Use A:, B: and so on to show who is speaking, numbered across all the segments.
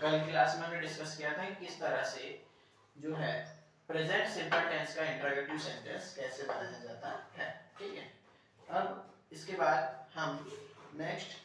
A: कल क्लास में हमने डिस्कस किया था कि किस तरह से जो है प्रेजेंट सिंपल टेंस का इंटरोगेटिव सेंटेंस कैसे बनाया जाता है। ठीक है, अब इसके बाद हम नेक्स्ट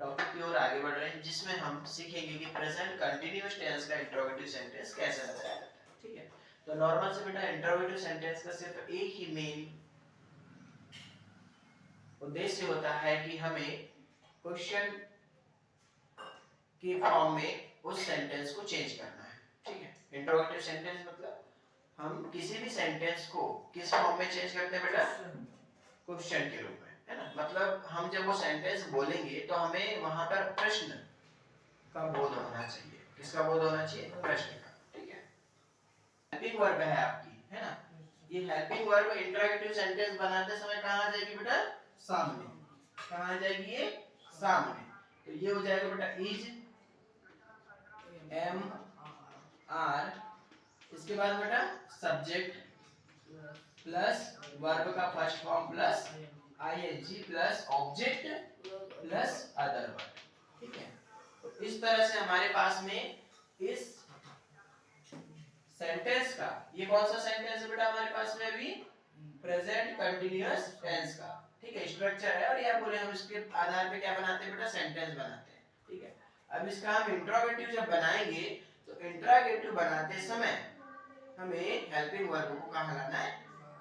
A: टॉपिक की ओर आगे बढ़ रहे हैं जिसमें हम सीखेंगे कि प्रेजेंट कंटीन्यूअस टेंस का इंटरोगेटिव सेंटेंस कैसे बनाया जाता है। ठीक है, तो नॉर्मल से बेटा इंटरोगेटिव सेंटेंस का सिर्फ एक ही मेन उद्देश्य होता है कि हमें क्वेश्चन के फॉर्म में उस सेंटेंस को चेंज करना है। ठीक है, इंटरोगेटिव सेंटेंस मतलब हम किसी भी सेंटेंस को किस फॉर्म में चेंज करते हैं बेटा? क्वेश्चन के रूप में, है ना। मतलब हम जब वो सेंटेंस बोलेंगे तो हमें वहां पर प्रश्न का बोध होना चाहिए। किसका बोध होना चाहिए? प्रश्न का। ठीक है, हेल्पिंग वर्ब है आपकी, है ना। ये हेल्पिंग वर्ब इंटरोगेटिव सेंटेंस बनाते समय कहां आ जाएगी बेटा? सामने। कहां आ जाएगी ये? सामने। तो ये हो जाएगा बेटा इज एम आर, इसके बाद बेटा सब्जेक्ट प्लस वर्ब का first form plus ING plus object plus other verb. ठीक है, तो इस तरह से हमारे पास में इस सेंटेंस का, ये कौन सा सेंटेंस है बेटा हमारे पास में अभी? प्रेजेंट कंटीन्यूअस टेंस का। ठीक है, स्ट्रक्चर है और या बोले हम इसके आधार पे क्या बनाते हैं बेटा? सेंटेंस बनाते हैं। ठीक है, अब इसका हम इंट्रोगेटिव जब बनाएंगे तो इंट्रोगेटिव बनाते समय हमें हेल्पिंग वर्ब को कहां लाना है?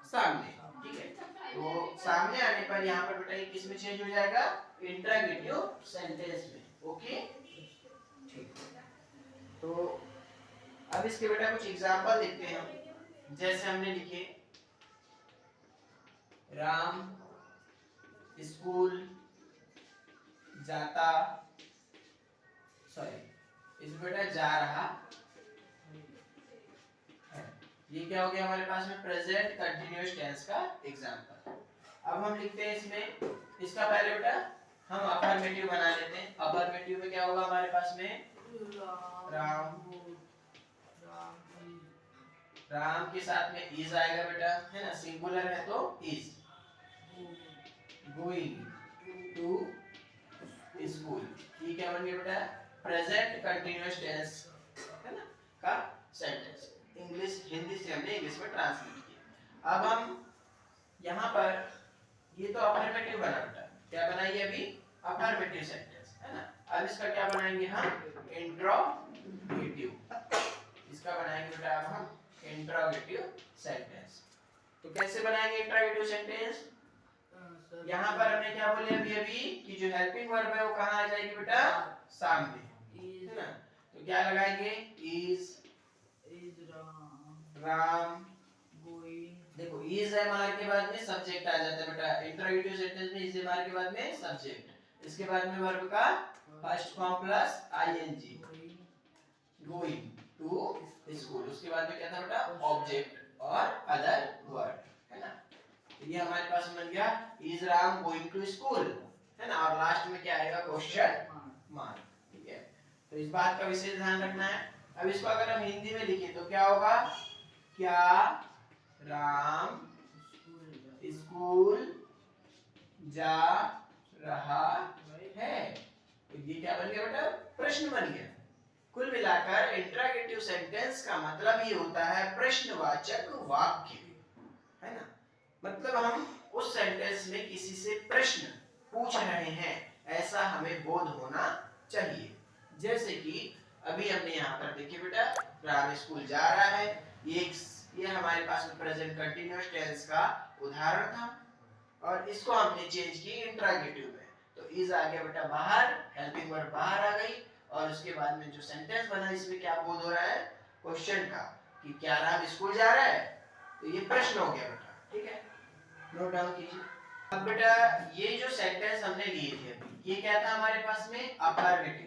A: सामने। ठीक है, तो सामने आने पर यहाँ पर बेटा ये किस में चेंज हो जाएगा? इंट्रोगेटिव सेंटेंस में। ओके, ठीक। तो अब इसके बेटा कुछ एग्जांपल देखते हैं हम। जैसे हमने लिखे राम स्कूल जाता, सॉरी इस बेटा जा रहा है। ये क्या हो गया हमारे पास में? प्रेजेंट कंटीन्यूअस टेंस का एग्जांपल। अब हम लिखते हैं इसमें, इसका पहले बेटा हम अफर्मेटिव बना लेते हैं। अफर्मेटिव में क्या होगा हमारे पास में? राम, राम के साथ में इज आएगा बेटा, है ना। सिंगुलर है तो इज गोइंग टू स्कूल। ये क्या बन गया बेटा? प्रेजेंट कंटीन्यूअस टेंस, है ना, का सेंटेंस। इंग्लिश, हिंदी से हमने इंग्लिश में ट्रांसलेट किया। अब हम यहाँ पर, ये तो अफर्मेटिव बना बेटा, क्या बनाइए अभी? अफर्मेटिव सेंटेंस, है ना। अब इसका क्या बनाएंगे हम? इंट्रोगेटिव। इसका बनाएंगे बेटा अब हम इंट्रोगेटिव सेंटेंस। तो कैसे बनाएंगे इंट्रोगेटिव सेंटेंस? यहाँ पर हमने क्या बोले अभी अभी कि जो हेल्पिंग वर्ब है वो कहाँ आ जाएगी बेटा? सामने, है ना। तो क्या लगाएंगे? Is Ram going. देखो इज एम आर के बाद में सब्जेक्ट आ जाता है बेटा। इंट्रोगेटिव सेंटेंस में इज एम आर के बाद में सब्जेक्ट, इसके बाद में वर्ब का first form plus ING, going to school, उसके बाद में क्या था बेटा? ऑब्जेक्ट और अदर वर्ड, है ना। तो ये हमारे पास बन गया is Ram going to school, है ना। और लास्ट में क्या आएगा? Question mark. ठीक है, तो इस बात का विशेष ध्यान रखना है। अब इसको अगर हम हिंदी में लिखें तो क्या होगा? क्या राम स्कूल जा रहा है? तो ये क्या बन गया बेटा? प्रश्न बन गया। कुल मिलाकर इंट्रोगेटिव सेंटेंस का मतलब ये होता है प्रश्नवाचक वाक्य, है ना। मतलब हम उस सेंटेंस में किसी से प्रश्न पूछ रहे हैं ऐसा हमें बोध होना चाहिए। जैसे कि अभी हमने यहाँ पर देखिए बेटा, राम स्कूल जा रहा है, ये हमारे पास में प्रेजेंट कंटीन्यूअस टेंस का उदाहरण था और इसको हमने चेंज की इंट्रोगेटिव में। तो इज आ गया बेटा बाहर, हेल्पिंग वर्ब बाहर आ गई और उसके बाद में जो सेंटेंस बना इसमें क्या बोध हो रहा है? क्वेश्चन का, कि क्या राम स्कूल जा रहा है? तो ये प्रश्न हो गया बेटा। ठीक है, नोट डाउन कीजिए। अब बेटा ये जो सेंटेंस हमने लिए थे अभी, ये क्या था हमारे पास में? अफर्मेटिव।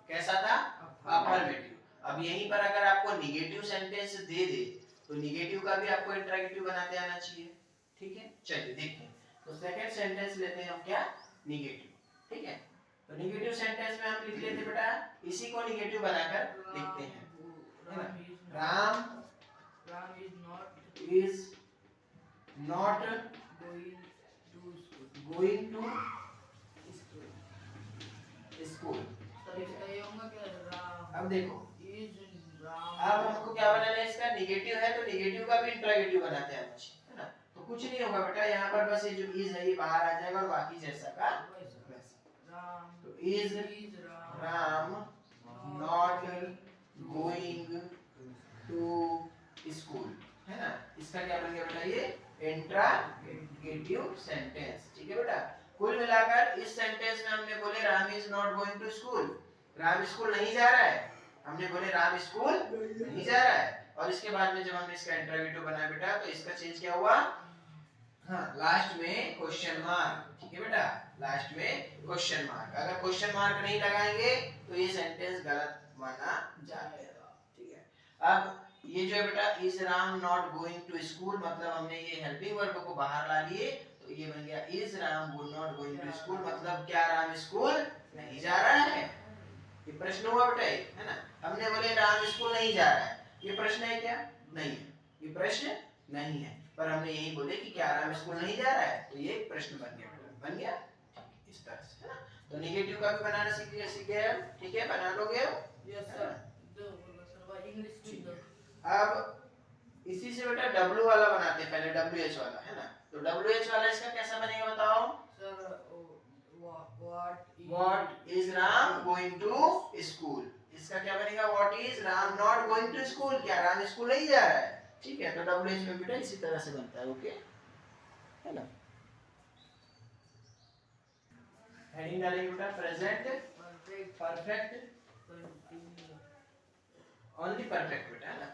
A: कैसा था? अफर्मेटिव। अब यहीं पर अगर आपको निगेटिव सेंटेंस दे दे तो निगेटिव का भी आपको इंट्रोगेटिव बनाते आना चाहिए। ठीक है, चलिए देखते हैं। तो सेकंड सेंटेंस लेते हैं हम, क्या? निगेटिव। ठीक है, तो निगेटिव सेंटेंस में हम लिख लेते बेटा, इसी को निगेटिव बनाकर लिखते हैं, है ना। Ram is not going to school. अब देखो, अब हमको क्या बनाना है, इसका निगेटिव है तो निगेटिव का भी इंट्रागेटिव बनाते हैं बच्चे, है ना। तो कुछ नहीं होगा बेटा, यहाँ पर बस ये जो इज है ये बाहर आ जाएगा और बाकी जैसा का वैसा। तो is Ram not going to school, है ना। इसका क्या बन गया बेटा, ये इंट्रागेटिव सेंटेंस, ठीक है बेटा। कुल मिलाकर इस सेंटेंस में हमने बोले Ram is not going to school, Ram school नहीं जा रहा है। हमने बोले राम स्कूल नहीं जा रहा है, और इसके बाद में जब हमने इसका इंट्रोगेटिव बनाया बेटा तो इसका चेंज क्या हुआ, हाँ लास्ट में क्वेश्चन मार्क, ठीक है बेटा, लास्ट में क्वेश्चन मार्क। अगर क्वेश्चन मार्क नहीं लगाएंगे तो ये सेंटेंस गलत माना जाएगा, ठीक है। अब ये जो है बेटा is Ram not going to school, मतलब हमने ये हेल्पिंग वर्ब को बाहर ला लिए, तो ये बन गया is Ram not going to school, मतलब क्या राम स्कूल नहीं जा रहा है। ये प्रश्न हुआ बेटा, है ना। हमने बोले राम स्कूल नहीं जा रहा है, ये प्रश्न है क्या, नहीं है, ये प्रश्न नहीं है, पर हमने यही बोले कि क्या राम स्कूल नहीं जा रहा है, तो ये प्रश्न बन गया, बन गया इस तरह से, है ना। तो नेगेटिव का भी बनाना सीख गए, ठीक है, बना लोगे। Yes sir. अब इसी से बेटा डब्ल्यू वाला बनाते हैं, पहले डब्ल्यू एच वाला, है ना। तो डब्ल्यू एच वाला इसका कैसा बनेगा बताओ sir. What is Ram going to school? इसका क्या बनेगा, What is Ram not going to school? क्या राम स्कूल नहीं जा रहा है, ठीक है। तो WH में बेटा इसी तरह से बनता है, ओके, है ना। हेडिंग डालेंगे बेटा प्रेजेंट परफेक्ट, ओनली परफेक्ट बेटा, है ना।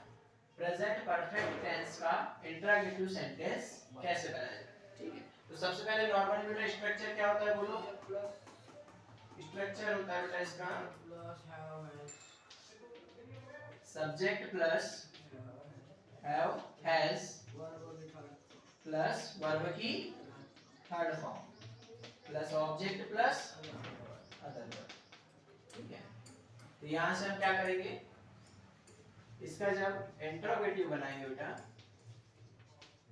A: प्रेजेंट परफेक्ट टेंस का इंट्रोगेटिव सेंटेंस कैसे बनाया जाए, ठीक है। तो सबसे पहले नॉर्मली बेटा स्ट्रक्चर क्या होता है बोलो, स्ट्रक्चर होता है बेटा इसका subject plus have has plus verb की third form plus object plus other verb, ठीक है। तो यहां से हम क्या करेंगे, इसका जब इंट्रोगेटिव बनाएंगे बेटा,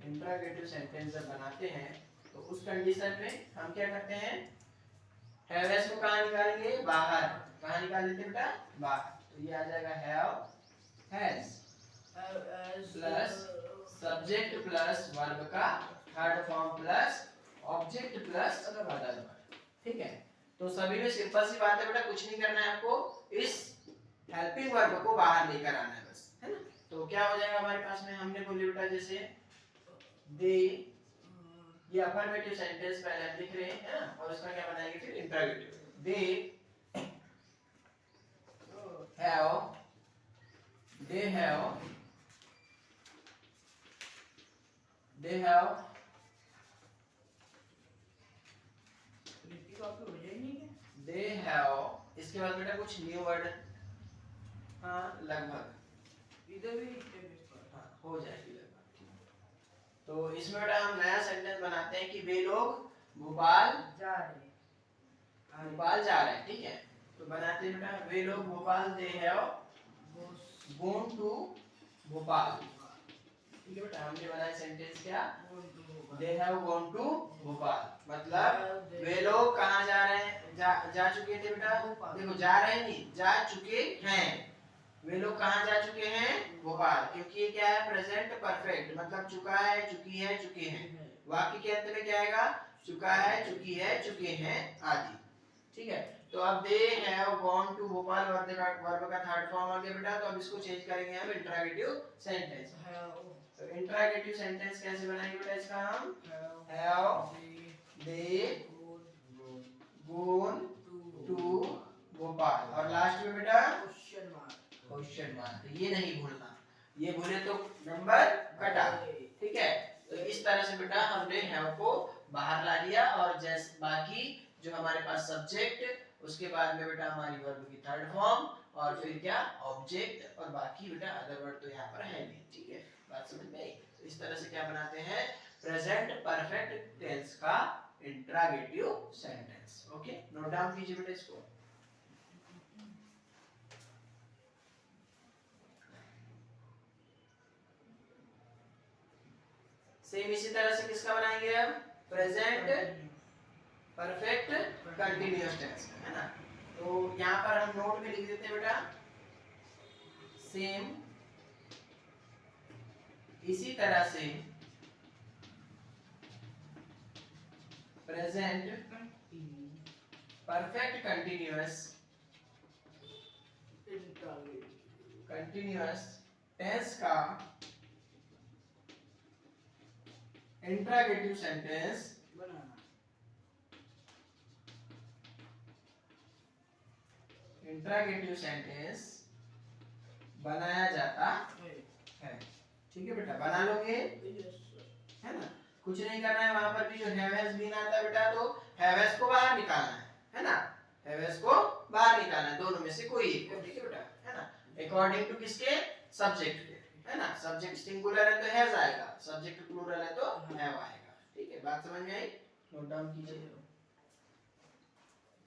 A: इंट्रोगेटिव सेंटेंस जब बनाते हैं तो उस कंडीशन में हम क्या करते हैं, हैव हैज को कहां निकालेंगे, बाहर, कहां निकाल देते बेटा, बाहर। तो ये आ जाएगा have has plus subject plus verb का third form plus object plus other verb, ठीक है। तो सभी में सिंपल सी बात है बेटा, कुछ नहीं करना है आपको, इस हेल्पिंग वर्ब को बाहर लेकर आना है बस, है ना। तो क्या हो जाएगा हमारे पास में, हमने बोले बेटा जैसे दे, ये अफर्मेटिव सेंटेंस पहले हम लिख रहे हैं, है ना, और उसका क्या बनाएंगे फिर इंट्रोगेटिव, दे हैव इसके बाद बेटा कुछ न्यू वर्ड, हाँ लगभग इधर भी हाँ हो जाएगी लगभग। तो इसमें बेटा हम नया सेंटेंस बनाते हैं कि वे लोग भोपाल जा रहे हैं, ठीक है। तो बनाते हैं बेटा वे लोग Bhopal, they have gone to Bhopal, ठीक है बेटा। हमने बनाया सेंटेंस क्या, they have gone to Bhopal, मतलब वे लोग कहाँ जा रहे हैं, जा चुके थे बेटा, देखो जा रहे नहीं, जा चुके हैं, वे लोग कहाँ जा चुके हैं, भोपाल, क्योंकि ये क्या है प्रेजेंट परफेक्ट, मतलब चुका है, चुकी है, चुके हैं। वाक्य के अंत में क्या आएगा, चुका है, चुकी है, चुके हैं आदि, ठीक है। तो अब they have gone to Bhopal verb का थर्ड फॉर्म आ गया बेटा। तो अब इसको चेंज करेंगे हम इंट्रोगेटिव सेंटेंस। तो इंट्रोगेटिव सेंटेंस कैसे बनाएंगे बेटा इसका, हम have they gone to Bhopal, और लास्ट में बेटा क्वेश्चन मार्क, तो ये नहीं भूलना, ये भूले तो नंबर कटा, ठीक है। तो इस तरह से बेटा हमने हैव को बाहर ला लिया, और जैसे बाकी जो हमारे पास सब्जेक्ट, उसके बाद में बेटा हमारी वर्ब की थर्ड फॉर्म, और फिर क्या ऑब्जेक्ट, और बाकी बेटा अदर वर्ड तो यहाँ पर है नहीं, ठीक है। बात समझ में आई। तो इस तरह से क्या बनाते हैं प्रेजेंट परफेक्ट टेंस का interrogative sentence, okay. Note down कीजिए बेटा इसको। सेम इसी तरह से किसका बनाएंगे हम, प्रेजेंट परफेक्ट कंटीन्यूअस टेंस, है ना। तो यहाँ पर हम नोट में लिख देते हैं बेटा सेम इसी तरह से प्रेजेंट परफेक्ट कंटिन्यूअस टेंस का इंट्रोगेटिव सेंटेंस बनाया जाता है। ठीक है बेटा, बना लोगे, है ना? कुछ नहीं करना है, वहां पर भी जो हैवेस बीन आता है बेटा, तो हैवेस को बाहर निकालना है ना? हैवेस को बाहर निकालना है, दोनों में से कोई एक को। ठीक है बेटा, है ना? अकॉर्डिंग टू किसके? सब्जेक्ट के, है ना? सब्जेक्ट सिंगुलर है तो हैज आएगा, सब्जेक्ट प्लूरल है तो हैव आएगा। ठीक है, बात समझ में आई? नोट डाउन कीजिए।